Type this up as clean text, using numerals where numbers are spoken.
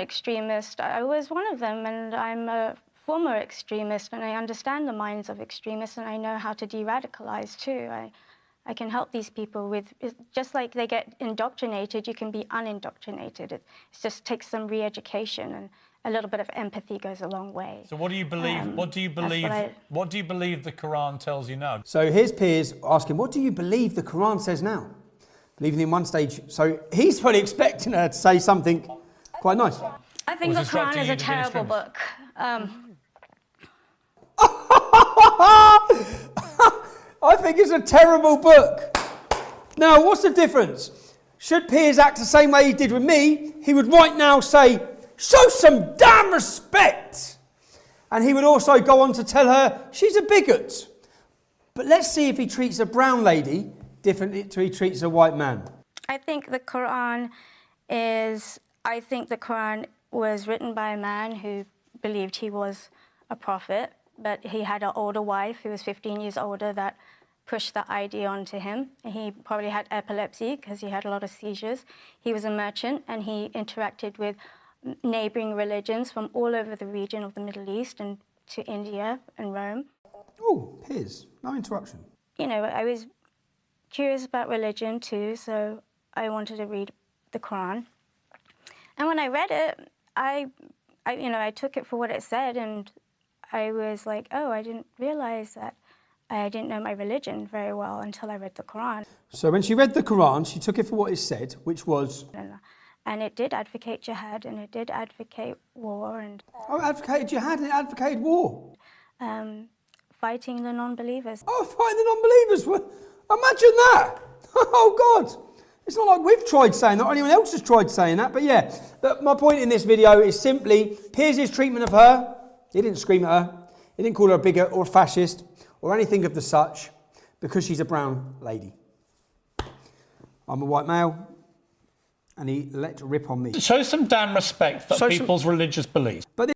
Extremist. I was one of them, and I'm a former extremist, and I understand the minds of extremists, and I know how to de-radicalize too. I can help these people with, just like they get indoctrinated, you can be unindoctrinated. It just takes some re-education, and a little bit of empathy goes a long way. So what do you believe? What do you believe? What do you believe the Quran tells you now? So his peers asking, what do you believe the Quran says now? Believing in one stage. So he's probably expecting her to say something quite nice. I think the Quran is a terrible book. I think it's a terrible book. Now, what's the difference? Should Piers act the same way he did with me, he would right now say, show some damn respect. And he would also go on to tell her she's a bigot. But let's see if he treats a brown lady differently to he treats a white man. I think the Quran was written by a man who believed he was a prophet, but he had an older wife who was 15 years older that pushed the idea onto him. He probably had epilepsy because he had a lot of seizures. He was a merchant, and he interacted with neighboring religions from all over the region of the Middle East and to India and Rome. Oh, Piers, no interruption. You know, I was curious about religion too, so I wanted to read the Quran. And when I read it, I took it for what it said, and I was like, oh, I didn't realize that I didn't know my religion very well until I read the Quran. So when she read the Quran, she took it for what it said, which was... And it did advocate jihad, and it did advocate war. And oh, it advocated jihad and it advocated war? Fighting the non-believers. Oh, fighting the non-believers. Imagine that. Oh, God. It's not like we've tried saying that or anyone else has tried saying that. But yeah, my point in this video is simply Piers' treatment of her. He didn't scream at her. He didn't call her a bigot or a fascist or anything of the such because she's a brown lady. I'm a white male, and he let rip on me. Show some damn respect for people's religious beliefs. But